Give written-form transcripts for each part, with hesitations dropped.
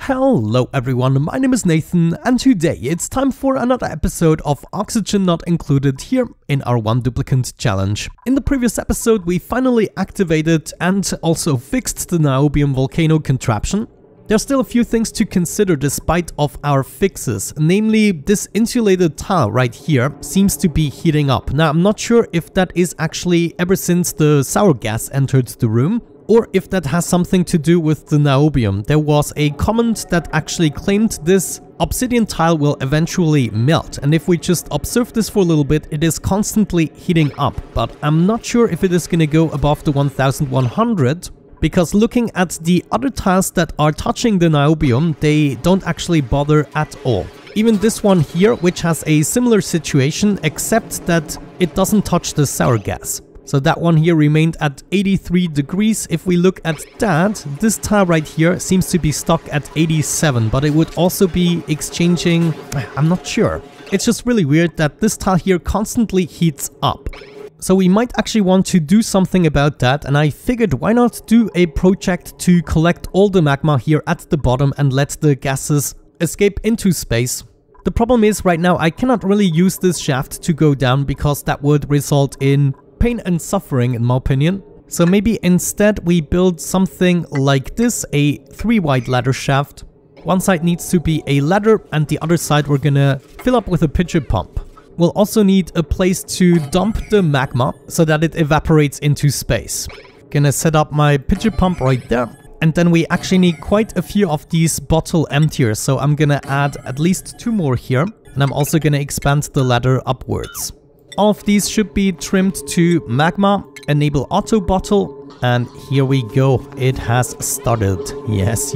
Hello everyone, my name is Nathan and today it's time for another episode of Oxygen Not Included here in our One Duplicant challenge. In the previous episode we finally activated and also fixed the niobium volcano contraption. There's still a few things to consider despite of our fixes, namely this insulated tile right here seems to be heating up. Now I'm not sure if that is actually ever since the sour gas entered the room, or if that has something to do with the niobium. There was a comment that actually claimed this obsidian tile will eventually melt, and if we just observe this for a little bit, it is constantly heating up, but I'm not sure if it is gonna go above the 1100, because looking at the other tiles that are touching the niobium, they don't actually bother at all. Even this one here, which has a similar situation, except that it doesn't touch the sour gas. So that one here remained at 83 degrees. If we look at that, this tile right here seems to be stuck at 87, but it would also be exchanging, I'm not sure. It's just really weird that this tile here constantly heats up. So we might actually want to do something about that, and I figured why not do a project to collect all the magma here at the bottom and let the gases escape into space. The problem is right now I cannot really use this shaft to go down because that would result in pain and suffering in my opinion. So maybe instead we build something like this, a 3-wide ladder shaft. One side needs to be a ladder and the other side we're gonna fill up with a pitcher pump. We'll also need a place to dump the magma so that it evaporates into space. Gonna set up my pitcher pump right there. And then we actually need quite a few of these bottle emptiers, so I'm gonna add at least 2 more here. And I'm also gonna expand the ladder upwards. All of these should be trimmed to magma, enable auto bottle, and here we go, it has started. Yes.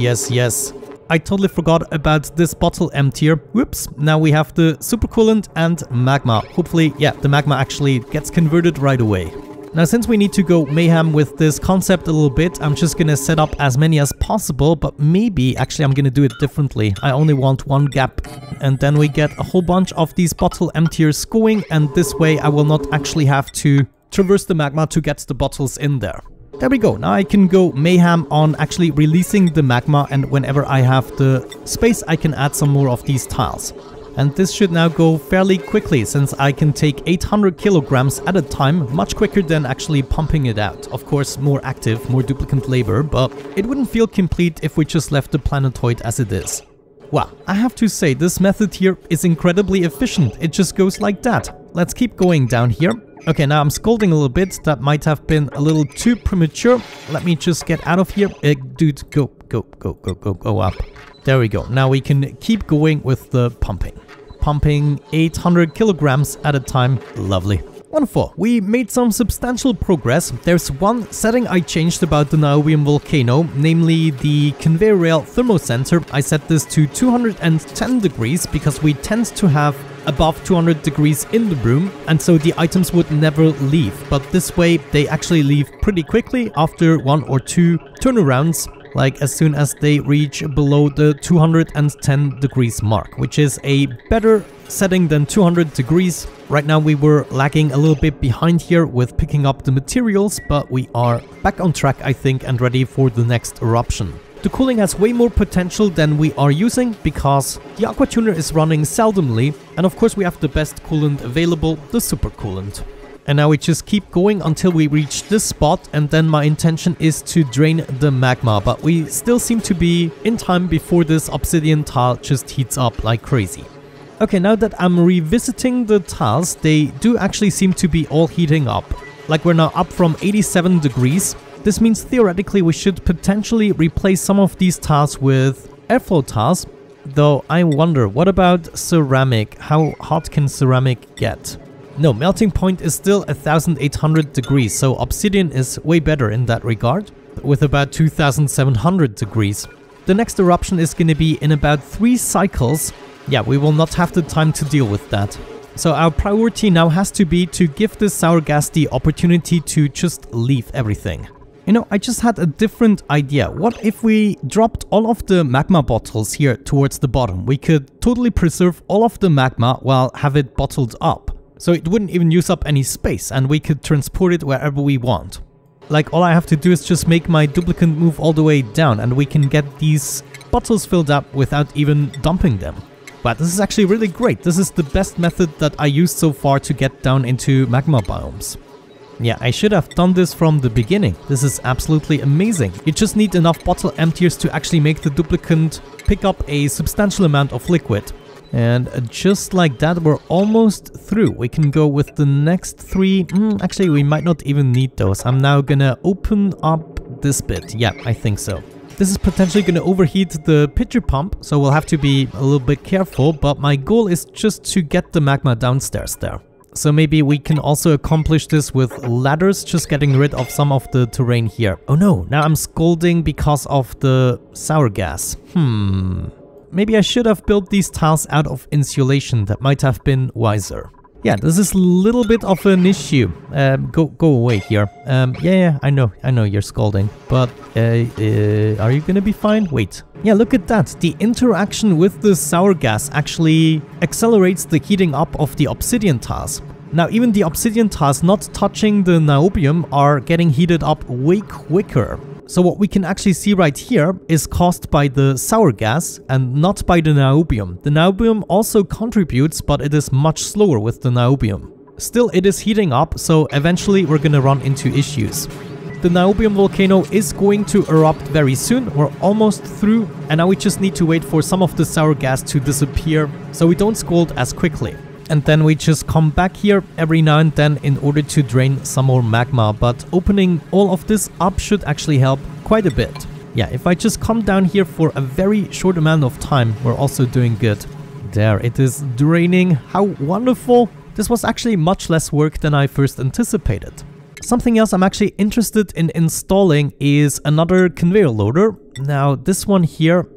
I totally forgot about this bottle emptier. Whoops, now we have the supercoolant and magma. Hopefully, yeah, the magma actually gets converted right away. Now since we need to go mayhem with this concept a little bit, I'm just gonna set up as many as possible, but maybe actually I'm gonna do it differently. I only want 1 gap, and then we get a whole bunch of these bottle emptiers going, and this way I will not actually have to traverse the magma to get the bottles in there. There we go, now I can go mayhem on actually releasing the magma, and whenever I have the space I can add some more of these tiles. And this should now go fairly quickly, since I can take 800 kilograms at a time, much quicker than actually pumping it out. Of course, more active, more duplicant labor, but it wouldn't feel complete if we just left the planetoid as it is. Wow, I have to say, this method here is incredibly efficient. It just goes like that. Let's keep going down here. Okay, now I'm scolding a little bit. That might have been a little too premature. Let me just get out of here. Dude, go up. There we go. Now we can keep going with the pumping. Pumping 800 kilograms at a time. Lovely. Wonderful. We made some substantial progress. There's one setting I changed about the niobium volcano, namely the conveyor rail thermocenter. I set this to 210 degrees because we tend to have above 200 degrees in the room, and so the items would never leave. But this way they actually leave pretty quickly after 1 or 2 turnarounds. Like as soon as they reach below the 210 degrees mark, which is a better setting than 200 degrees. Right now we were lagging a little bit behind here with picking up the materials, but we are back on track I think and ready for the next eruption. The cooling has way more potential than we are using because the aqua tuner is running seldomly, and of course we have the best coolant available, the super coolant. And now we just keep going until we reach this spot, and then my intention is to drain the magma, but we still seem to be in time before this obsidian tile just heats up like crazy. Okay, now that I'm revisiting the tiles, they do actually seem to be all heating up. Like we're now up from 87 degrees. This means theoretically we should potentially replace some of these tiles with airflow tiles, though I wonder, what about ceramic? How hot can ceramic get? No, melting point is still 1800 degrees, so obsidian is way better in that regard, with about 2700 degrees. The next eruption is going to be in about 3 cycles. Yeah, we will not have the time to deal with that. So our priority now has to be to give this sour gas the opportunity to just leave everything. You know, I just had a different idea. What if we dropped all of the magma bottles here towards the bottom? We could totally preserve all of the magma while have it bottled up. So it wouldn't even use up any space, and we could transport it wherever we want. Like all I have to do is just make my duplicant move all the way down, and we can get these bottles filled up without even dumping them. But this is actually really great. This is the best method that I used so far to get down into magma biomes. Yeah, I should have done this from the beginning. This is absolutely amazing. You just need enough bottle emptiers to actually make the duplicant pick up a substantial amount of liquid. And just like that, we're almost through. We can go with the next 3. Actually, we might not even need those. I'm now gonna open up this bit. Yeah, I think so. This is potentially gonna overheat the pitcher pump, so we'll have to be a little bit careful, but my goal is just to get the magma downstairs there. So maybe we can also accomplish this with ladders, just getting rid of some of the terrain here. Oh no, now I'm scolding because of the sour gas. Maybe I should have built these tiles out of insulation. That might have been wiser. Yeah, this is a little bit of an issue. Go away here. Yeah, I know you're scolding. But are you gonna be fine? Wait. Yeah, look at that. The interaction with the sour gas actually accelerates the heating up of the obsidian tiles. Now, even the obsidian tiles not touching the niobium are getting heated up way quicker. So what we can actually see right here is caused by the sour gas and not by the niobium. The niobium also contributes, but it is much slower with the niobium. Still, it is heating up, so eventually we're gonna run into issues. The niobium volcano is going to erupt very soon. We're almost through, and now we just need to wait for some of the sour gas to disappear so we don't scald as quickly. And then we just come back here every now and then in order to drain some more magma, but opening all of this up should actually help quite a bit. Yeah, if I just come down here for a very short amount of time, we're also doing good. There, it is draining. How wonderful! This was actually much less work than I first anticipated. Something else I'm actually interested in installing is another conveyor loader. Now, this one here,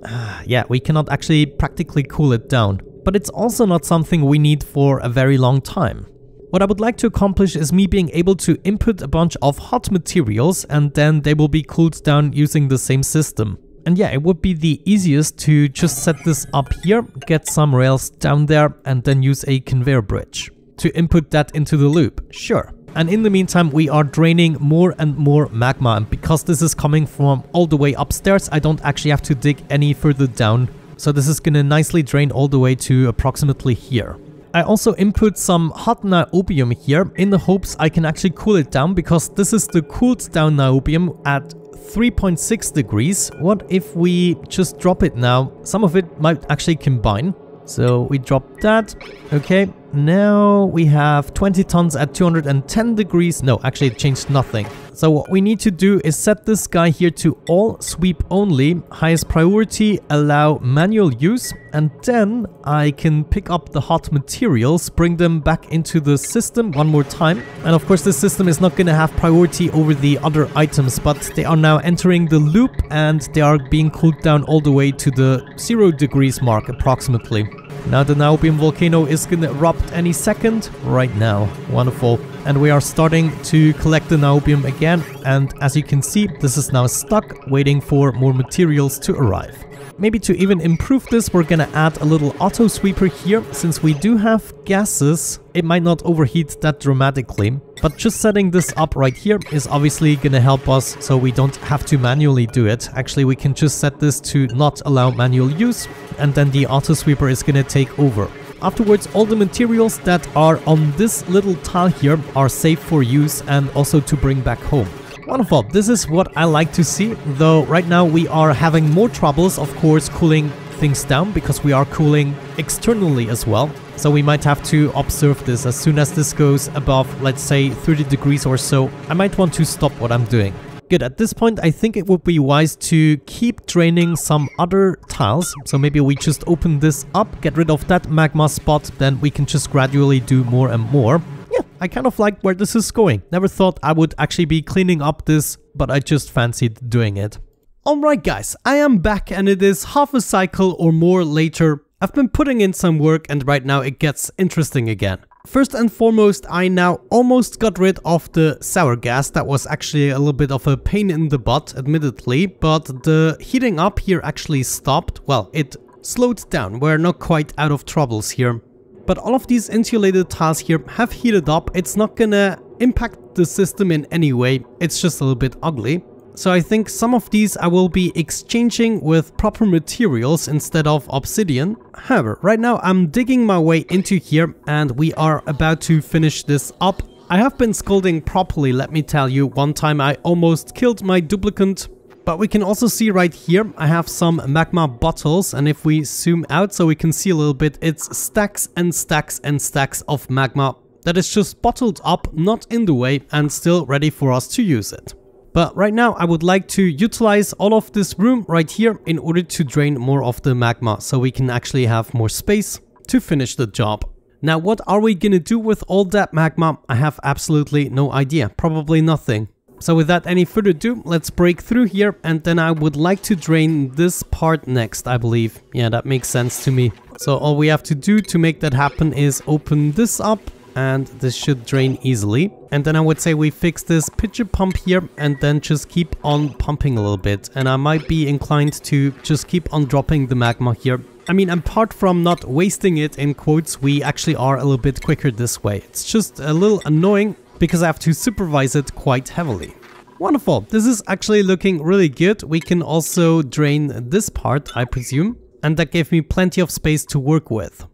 yeah, we cannot actually practically cool it down. But it's also not something we need for a very long time. What I would like to accomplish is me being able to input a bunch of hot materials and then they will be cooled down using the same system. And yeah, it would be the easiest to just set this up here, get some rails down there and then use a conveyor bridge to input that into the loop. Sure. And in the meantime, we are draining more and more magma, and because this is coming from all the way upstairs, I don't actually have to dig any further down. So this is gonna nicely drain all the way to approximately here. I also input some hot niobium here in the hopes I can actually cool it down, because this is the cooled down niobium at 3.6 degrees. What if we just drop it now? Some of it might actually combine. So we drop that. Okay, now we have 20 tons at 210 degrees. No, actually it changed nothing. So what we need to do is set this guy here to all sweep only, highest priority, allow manual use, and then I can pick up the hot materials, bring them back into the system one more time. And of course this system is not going to have priority over the other items, but they are now entering the loop and they are being cooled down all the way to the 0 degrees mark approximately. Now the niobium volcano is going to erupt any second right now. Wonderful. And we are starting to collect the niobium again, and as you can see, this is now stuck, waiting for more materials to arrive. Maybe to even improve this, we're gonna add a little auto sweeper here. Since we do have gases, it might not overheat that dramatically, but just setting this up right here is obviously gonna help us so we don't have to manually do it. Actually, we can just set this to not allow manual use, and then the auto sweeper is gonna take over. Afterwards, all the materials that are on this little tile here are safe for use and also to bring back home. Wonderful, this is what I like to see, though right now we are having more troubles, of course, cooling things down because we are cooling externally as well. So we might have to observe this. As soon as this goes above, let's say 30 degrees or so, I might want to stop what I'm doing. Good, at this point I think it would be wise to keep draining some other tiles. So maybe we just open this up, get rid of that magma spot, then we can just gradually do more and more. Yeah, I kind of like where this is going. Never thought I would actually be cleaning up this, but I just fancied doing it. Alright guys, I am back and it is half a cycle or more later. I've been putting in some work and right now it gets interesting again. First and foremost, I now almost got rid of the sour gas. That was actually a little bit of a pain in the butt, admittedly, but the heating up here actually stopped. Well, it slowed down. We're not quite out of troubles here. But all of these insulated tiles here have heated up. It's not gonna impact the system in any way. It's just a little bit ugly. So I think some of these I will be exchanging with proper materials instead of obsidian. However, right now I'm digging my way into here and we are about to finish this up. I have been scolding properly, let me tell you. One time I almost killed my duplicant. But we can also see right here, I have some magma bottles, and if we zoom out so we can see a little bit, it's stacks and stacks and stacks of magma that is just bottled up, not in the way, and still ready for us to use it. But right now I would like to utilize all of this room right here in order to drain more of the magma, so we can actually have more space to finish the job. Now what are we gonna do with all that magma? I have absolutely no idea, probably nothing. So without any further ado, let's break through here, and then I would like to drain this part next, I believe. Yeah, that makes sense to me. So all we have to do to make that happen is open this up, and this should drain easily. And then I would say we fix this pitcher pump here and then just keep on pumping a little bit. And I might be inclined to just keep on dropping the magma here. I mean, apart from not wasting it in quotes, we actually are a little bit quicker this way. It's just a little annoying because I have to supervise it quite heavily. Wonderful, this is actually looking really good. We can also drain this part, I presume, and that gave me plenty of space to work with.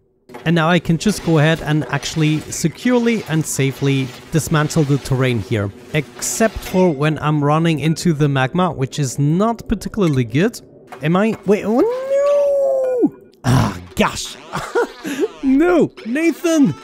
And now I can just go ahead and actually securely and safely dismantle the terrain here. Except for when I'm running into the magma, which is not particularly good. Am I? Wait, oh no! Ah, gosh! No, Nathan!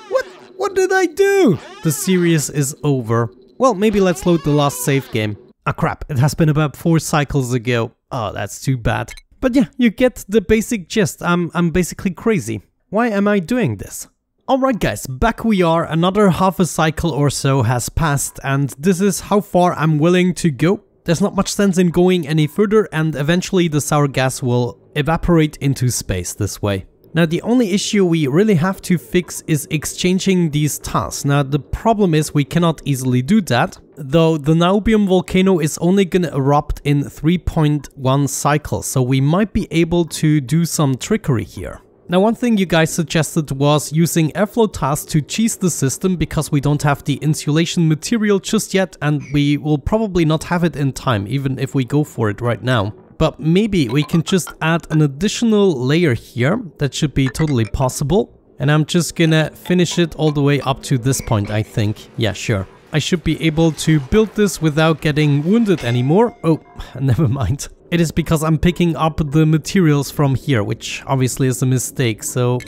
What did I do? The series is over. Well, maybe let's load the last save game. Ah crap, it has been about 4 cycles ago. Oh, that's too bad. But yeah, you get the basic gist. I'm basically crazy. Why am I doing this? Alright guys, back we are. Another half a cycle or so has passed, and this is how far I'm willing to go. There's not much sense in going any further, and eventually the sour gas will evaporate into space this way. Now the only issue we really have to fix is exchanging these tasks. Now the problem is we cannot easily do that, though the Niobium volcano is only gonna erupt in 3.1 cycles, so we might be able to do some trickery here. Now one thing you guys suggested was using airflow tasks to cheese the system because we don't have the insulation material just yet, and we will probably not have it in time even if we go for it right now. But maybe we can just add an additional layer here. That should be totally possible. And I'm just gonna finish it all the way up to this point, I think. Yeah, sure. I should be able to build this without getting wounded anymore. Oh, never mind. It is because I'm picking up the materials from here, which obviously is a mistake. So,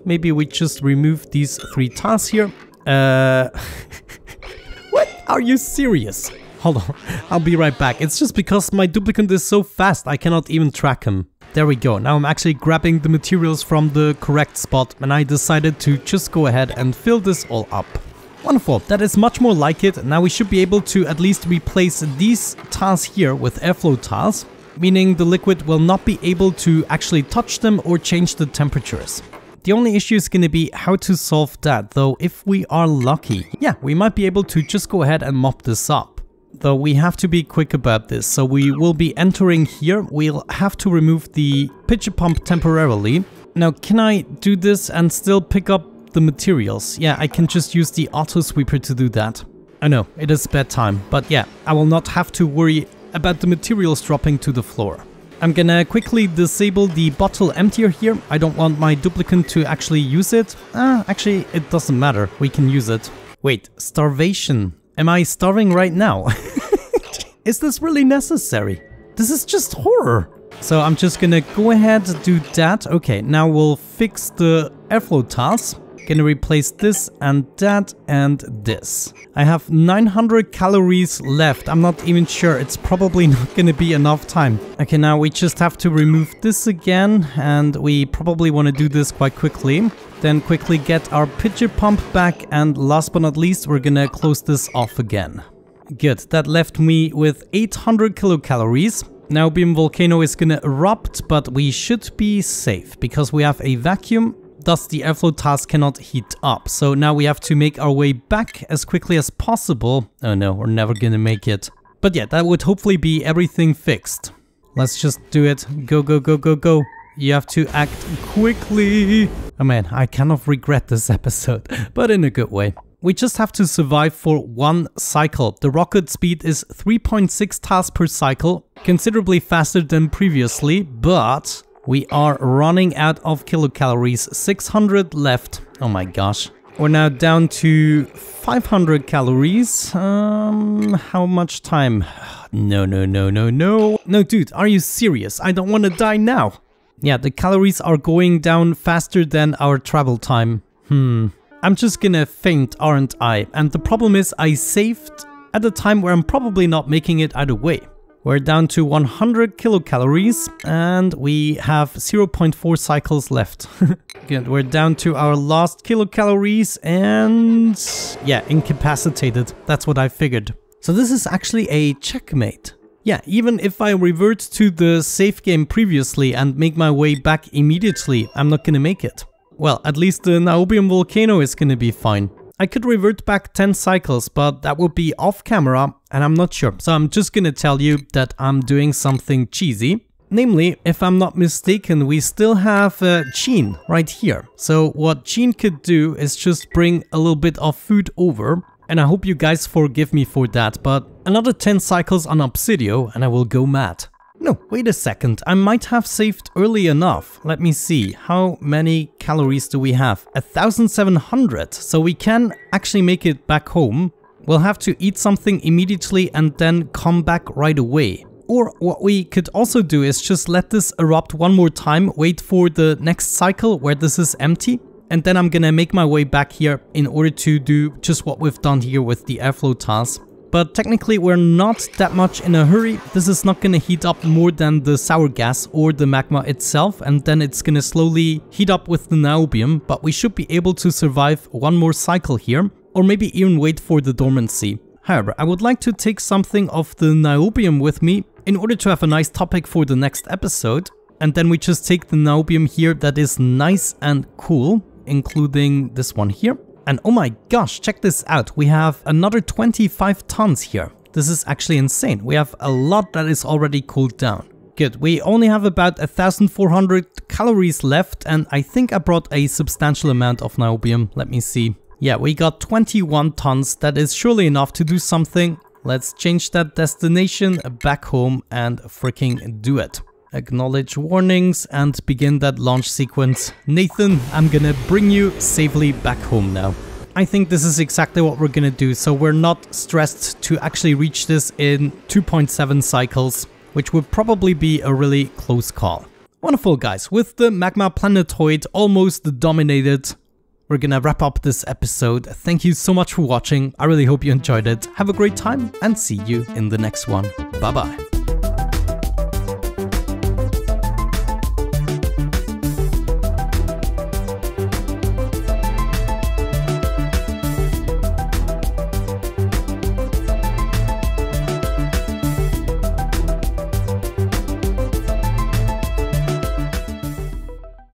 maybe we just remove these 3 tasks here. What? Are you serious? Hold on, I'll be right back. It's just because my duplicant is so fast I cannot even track him. There we go. Now I'm actually grabbing the materials from the correct spot, and I decided to just go ahead and fill this all up. Wonderful, that is much more like it. Now we should be able to at least replace these tiles here with airflow tiles, meaning the liquid will not be able to actually touch them or change the temperatures. The only issue is going to be how to solve that, though if we are lucky, yeah, we might be able to just go ahead and mop this up. Though we have to be quick about this, so we will be entering here. We'll have to remove the pitcher pump temporarily. Now, can I do this and still pick up the materials? Yeah, I can just use the auto sweeper to do that. I know, it is bedtime, but yeah, I will not have to worry about the materials dropping to the floor. I'm gonna quickly disable the bottle emptier here. I don't want my duplicant to actually use it. Actually, it doesn't matter. We can use it. Wait, starvation. Am I starving right now? Is this really necessary? This is just horror. So I'm just gonna go ahead and do that. Okay, now we'll fix the airflow tiles. Gonna replace this and that and this. I have 900 calories left. I'm not even sure. It's probably not gonna be enough time. Okay, now we just have to remove this again, and we probably want to do this quite quickly. Then quickly get our pitcher pump back, and last but not least, we're gonna close this off again. Good, that left me with 800 kilocalories. Now Niobium volcano is gonna erupt, but we should be safe because we have a vacuum. Thus the airflow task cannot heat up. So now we have to make our way back as quickly as possible. Oh no, we're never gonna make it. But yeah, that would hopefully be everything fixed. Let's just do it. Go, go, go, go, go. You have to act quickly. Oh man, I kind of regret this episode, but in a good way. We just have to survive for one cycle. The rocket speed is 3.6 tasks per cycle, considerably faster than previously, but we are running out of kilocalories. 600 left. Oh my gosh. We're now down to 500 calories. How much time? No. No, dude, are you serious? I don't want to die now. Yeah, the calories are going down faster than our travel time. I'm just gonna faint, aren't I? And the problem is I saved at a time where I'm probably not making it either way. We're down to 100 kilocalories and we have 0.4 cycles left. Good, we're down to our last kilocalories and yeah, incapacitated. That's what I figured. So this is actually a checkmate. Yeah, even if I revert to the save game previously and make my way back immediately, I'm not gonna make it. Well, at least the Niobium volcano is gonna be fine. I could revert back 10 cycles, but that would be off camera and I'm not sure. So I'm just gonna tell you that I'm doing something cheesy. Namely, if I'm not mistaken, we still have Gene right here. So what Gene could do is just bring a little bit of food over. And I hope you guys forgive me for that, but another 10 cycles on Obsidio and I will go mad. No, wait a second, I might have saved early enough. Let me see, how many calories do we have? 1,700, so we can actually make it back home. We'll have to eat something immediately and then come back right away. Or what we could also do is just let this erupt one more time, wait for the next cycle where this is empty. And then I'm gonna make my way back here in order to do just what we've done here with the airflow task. But technically we're not that much in a hurry. This is not gonna heat up more than the sour gas or the magma itself, and then it's gonna slowly heat up with the niobium, but we should be able to survive one more cycle here, or maybe even wait for the dormancy. However, I would like to take something of the niobium with me in order to have a nice topic for the next episode, and then we just take the niobium here that is nice and cool, including this one here. And oh my gosh, check this out. We have another 25 tons here. This is actually insane. We have a lot that is already cooled down. Good, we only have about 1,400 calories left and I think I brought a substantial amount of niobium. Let me see. Yeah, we got 21 tons. That is surely enough to do something. Let's change that destination back home and freaking do it. Acknowledge warnings and begin that launch sequence. Nathan, I'm gonna bring you safely back home now. I think this is exactly what we're gonna do, so we're not stressed to actually reach this in 2.7 cycles, which would probably be a really close call. Wonderful guys, with the Magma Planetoid almost dominated, we're gonna wrap up this episode. Thank you so much for watching, I really hope you enjoyed it. Have a great time and see you in the next one. Bye bye.